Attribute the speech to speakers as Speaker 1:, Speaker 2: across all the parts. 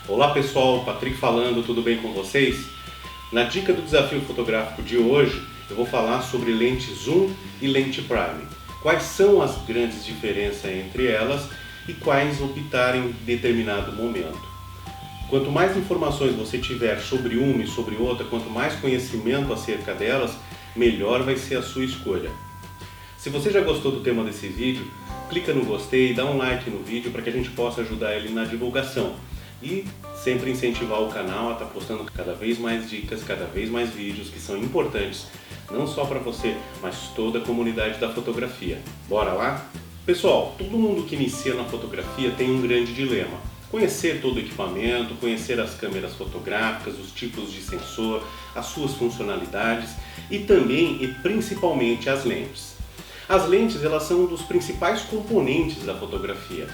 Speaker 1: Olá pessoal, Patrick falando, tudo bem com vocês? Na dica do desafio fotográfico de hoje, eu vou falar sobre lente zoom e lente prime. Quais são as grandes diferenças entre elas e quais optar em determinado momento. Quanto mais informações você tiver sobre uma e sobre outra, quanto mais conhecimento acerca delas, melhor vai ser a sua escolha. Se você já gostou do tema desse vídeo, clica no gostei, dá um like no vídeo para que a gente possa ajudar ele na divulgação. E sempre incentivar o canal a estar postando cada vez mais dicas, cada vez mais vídeos que são importantes, não só para você, mas toda a comunidade da fotografia. Bora lá? Pessoal, todo mundo que inicia na fotografia tem um grande dilema. Conhecer todo o equipamento, conhecer as câmeras fotográficas, os tipos de sensor, as suas funcionalidades e também e principalmente as lentes. As lentes, elas são um dos principais componentes da fotografia.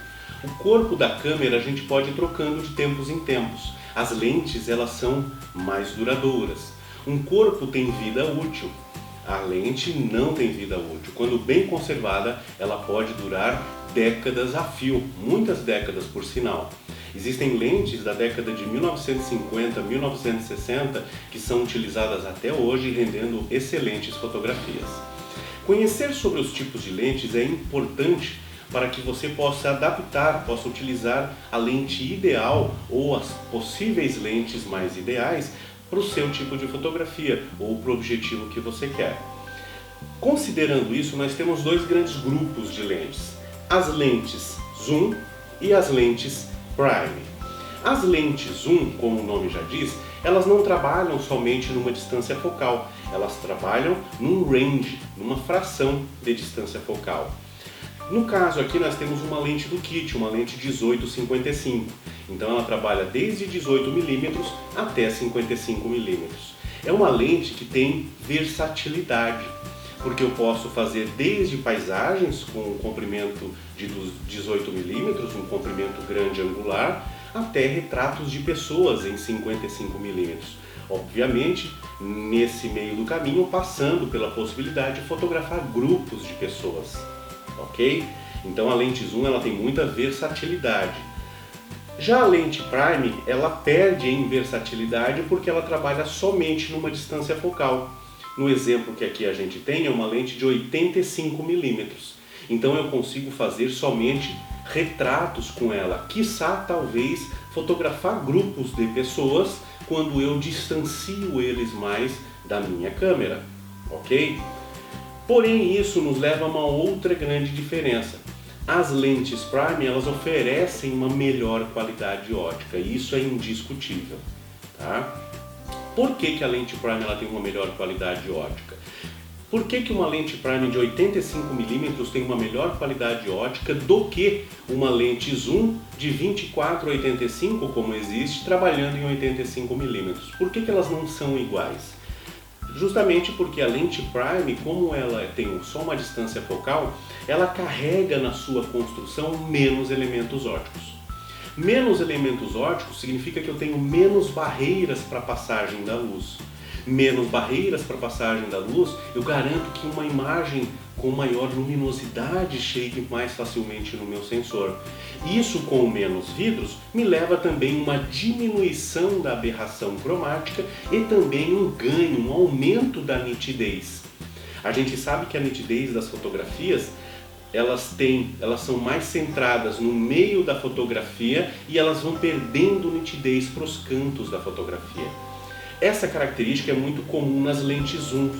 Speaker 1: O corpo da câmera a gente pode ir trocando de tempos em tempos. As lentes, elas são mais duradouras. Um corpo tem vida útil. A lente não tem vida útil. Quando bem conservada, ela pode durar décadas a fio, muitas décadas por sinal. Existem lentes da década de 1950, 1960 que são utilizadas até hoje, rendendo excelentes fotografias. Conhecer sobre os tipos de lentes é importante para que você possa adaptar, possa utilizar a lente ideal ou as possíveis lentes mais ideais para o seu tipo de fotografia ou para o objetivo que você quer. Considerando isso, nós temos dois grandes grupos de lentes: as lentes zoom e as lentes prime. As lentes zoom, como o nome já diz, elas não trabalham somente numa distância focal, elas trabalham num range, numa fração de distância focal. No caso aqui nós temos uma lente do kit, uma lente 18-55, então ela trabalha desde 18mm até 55mm. É uma lente que tem versatilidade, porque eu posso fazer desde paisagens com um comprimento de 18mm, um comprimento grande angular, até retratos de pessoas em 55mm. Obviamente, nesse meio do caminho, passando pela possibilidade de fotografar grupos de pessoas. Ok? Então a lente zoom ela tem muita versatilidade. Já a lente prime ela perde em versatilidade porque ela trabalha somente numa distância focal. No exemplo que aqui a gente tem é uma lente de 85mm. Então eu consigo fazer somente retratos com ela, quiçá talvez fotografar grupos de pessoas quando eu distancio eles mais da minha câmera, ok? Porém isso nos leva a uma outra grande diferença. As lentes prime elas oferecem uma melhor qualidade ótica, e isso é indiscutível, tá? Por que a lente prime ela tem uma melhor qualidade ótica? Por que uma lente prime de 85mm tem uma melhor qualidade ótica do que uma lente zoom de 24-85, como existe, trabalhando em 85mm? Por que elas não são iguais? Justamente porque a lente prime, como ela tem só uma distância focal, ela carrega na sua construção menos elementos ópticos. Menos elementos ópticos significa que eu tenho menos barreiras para a passagem da luz. Menos barreiras para a passagem da luz, eu garanto que uma imagem com maior luminosidade chegue mais facilmente no meu sensor. Isso, com menos vidros, me leva também a uma diminuição da aberração cromática e também um ganho, um aumento da nitidez. A gente sabe que a nitidez das fotografias elas são mais centradas no meio da fotografia e elas vão perdendo nitidez para os cantos da fotografia. Essa característica é muito comum nas lentes zoom,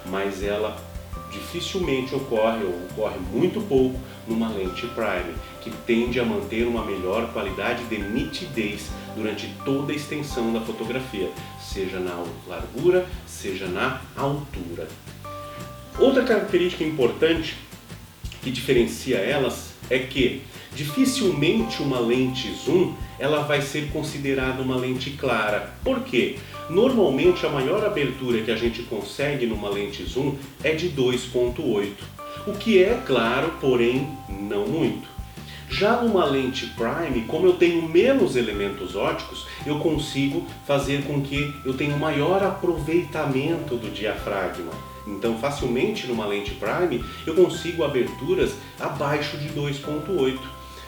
Speaker 1: mas ela dificilmente ocorre, ou ocorre muito pouco, numa lente prime, que tende a manter uma melhor qualidade de nitidez durante toda a extensão da fotografia, seja na largura, seja na altura. Outra característica importante que diferencia elas é que dificilmente uma lente zoom ela vai ser considerada uma lente clara. Por quê? Normalmente a maior abertura que a gente consegue numa lente zoom é de 2.8, o que é claro, porém não muito. Já numa lente prime, como eu tenho menos elementos ópticos, eu consigo fazer com que eu tenha um maior aproveitamento do diafragma. Então facilmente numa lente prime eu consigo aberturas abaixo de 2.8.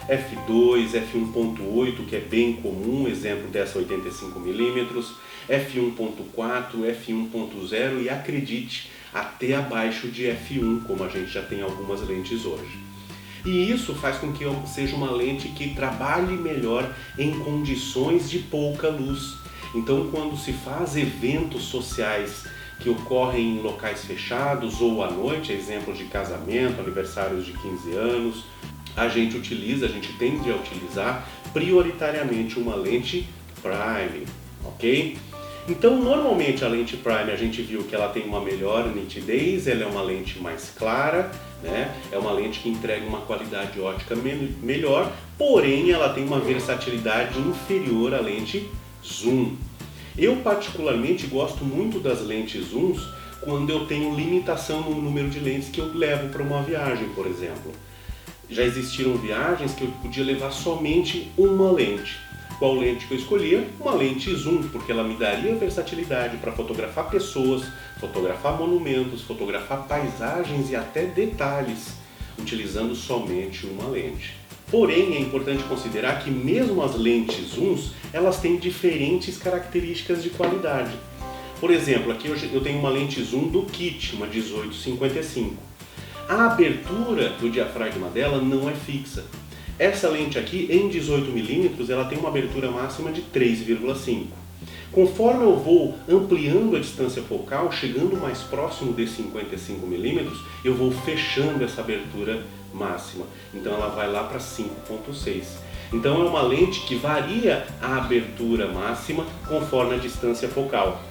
Speaker 1: f2, f1.8, que é bem comum, exemplo dessa 85mm, f1.4, f1.0 e acredite, até abaixo de f1, como a gente já tem algumas lentes hoje. E isso faz com que seja uma lente que trabalhe melhor em condições de pouca luz. Então, quando se faz eventos sociais que ocorrem em locais fechados ou à noite, exemplo de casamento, aniversários de 15 anos, a gente tende a utilizar prioritariamente uma lente prime, ok? Então, normalmente a lente prime a gente viu que ela tem uma melhor nitidez, ela é uma lente mais clara, né? É uma lente que entrega uma qualidade óptica melhor, porém ela tem uma versatilidade inferior à lente zoom. Eu particularmente gosto muito das lentes zooms quando eu tenho limitação no número de lentes que eu levo para uma viagem, por exemplo. Já existiram viagens que eu podia levar somente uma lente. Qual lente que eu escolhia? Uma lente zoom, porque ela me daria versatilidade para fotografar pessoas, fotografar monumentos, fotografar paisagens e até detalhes, utilizando somente uma lente. Porém, é importante considerar que mesmo as lentes zooms, elas têm diferentes características de qualidade. Por exemplo, aqui eu tenho uma lente zoom do kit, uma 18-55. A abertura do diafragma dela não é fixa. Essa lente aqui, em 18mm, ela tem uma abertura máxima de 3,5. Conforme eu vou ampliando a distância focal, chegando mais próximo de 55mm, eu vou fechando essa abertura máxima. Então ela vai lá para 5,6. Então é uma lente que varia a abertura máxima conforme a distância focal.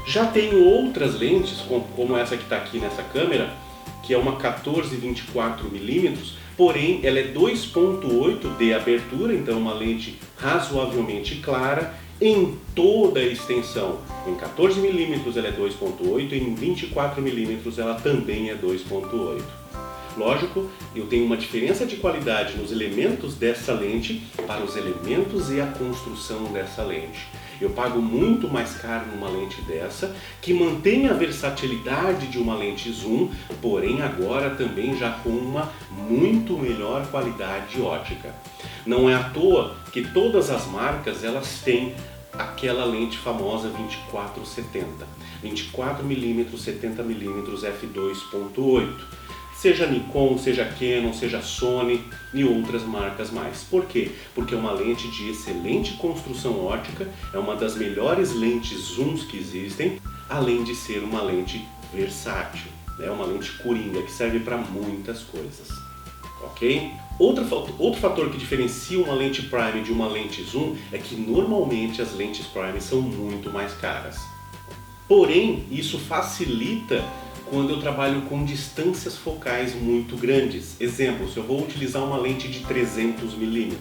Speaker 1: Já tenho outras lentes, como essa que está aqui nessa câmera, que é uma 14-24mm, porém ela é 2,8 de abertura, então uma lente razoavelmente clara em toda a extensão. Em 14mm ela é 2,8, em 24mm ela também é 2,8. Lógico, eu tenho uma diferença de qualidade nos elementos dessa lente para os elementos e a construção dessa lente. Eu pago muito mais caro numa lente dessa, que mantém a versatilidade de uma lente zoom, porém agora também já com uma muito melhor qualidade óptica. Não é à toa que todas as marcas elas têm aquela lente famosa 24-70, 24mm, 70mm f2.8. Seja Nikon, seja Canon, seja Sony e outras marcas mais. Por quê? Porque é uma lente de excelente construção óptica, é uma das melhores lentes zooms que existem, além de ser uma lente versátil, né? Uma lente coringa que serve para muitas coisas, ok? Outro fator que diferencia uma lente prime de uma lente zoom é que normalmente as lentes prime são muito mais caras. Porém, isso facilita quando eu trabalho com distâncias focais muito grandes. Exemplo, se eu vou utilizar uma lente de 300mm.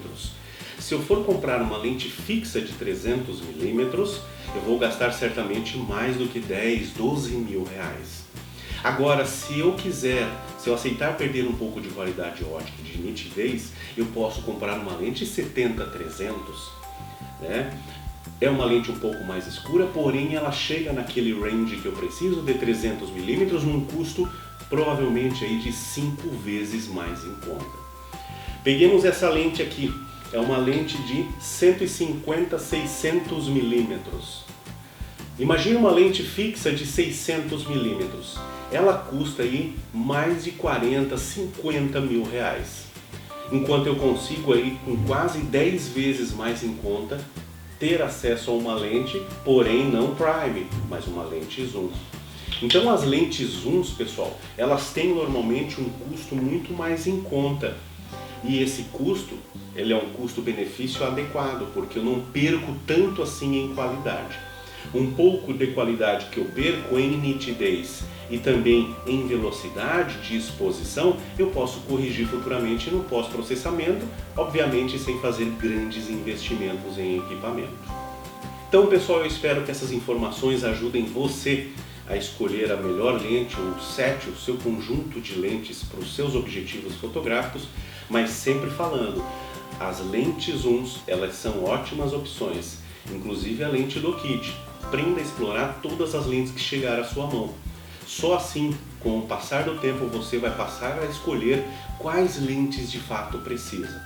Speaker 1: Se eu for comprar uma lente fixa de 300mm, eu vou gastar certamente mais do que 10, 12 mil reais. Agora, se eu aceitar perder um pouco de qualidade óptica, de nitidez, eu posso comprar uma lente 70-300, né? É uma lente um pouco mais escura, porém ela chega naquele range que eu preciso de 300mm num custo provavelmente aí de 5 vezes mais em conta. Peguemos essa lente aqui, é uma lente de 150-600mm. Imagina uma lente fixa de 600mm, ela custa aí mais de 40, 50 mil reais. Enquanto eu consigo aí com quase 10 vezes mais em conta ter acesso a uma lente, porém não prime, mas uma lente zoom. Então as lentes zooms, pessoal, elas têm normalmente um custo muito mais em conta. E esse custo, ele é um custo-benefício adequado, porque eu não perco tanto assim em qualidade. Um pouco de qualidade que eu perco em nitidez e também em velocidade de exposição, eu posso corrigir futuramente no pós-processamento, obviamente sem fazer grandes investimentos em equipamento. Então, pessoal, eu espero que essas informações ajudem você a escolher a melhor lente, o set, o seu conjunto de lentes para os seus objetivos fotográficos, mas sempre falando, as lentes zooms, elas são ótimas opções, inclusive a lente do kit. Aprenda a explorar todas as lentes que chegar à sua mão. Só assim, Com o passar do tempo você vai passar a escolher quais lentes de fato precisa,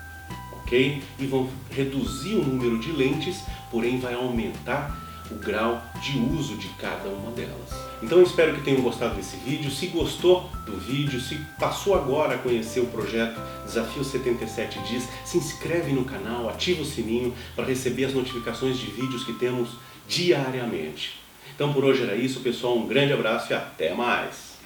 Speaker 1: ok? E vão reduzir o número de lentes, porém vai aumentar o grau de uso de cada uma delas. Então eu espero que tenham gostado desse vídeo. Se gostou do vídeo, se passou agora a conhecer o projeto Desafio 77 Dias, se inscreve no canal, ativa o sininho para receber as notificações de vídeos que temos diariamente. Então por hoje era isso, pessoal. Um grande abraço e até mais!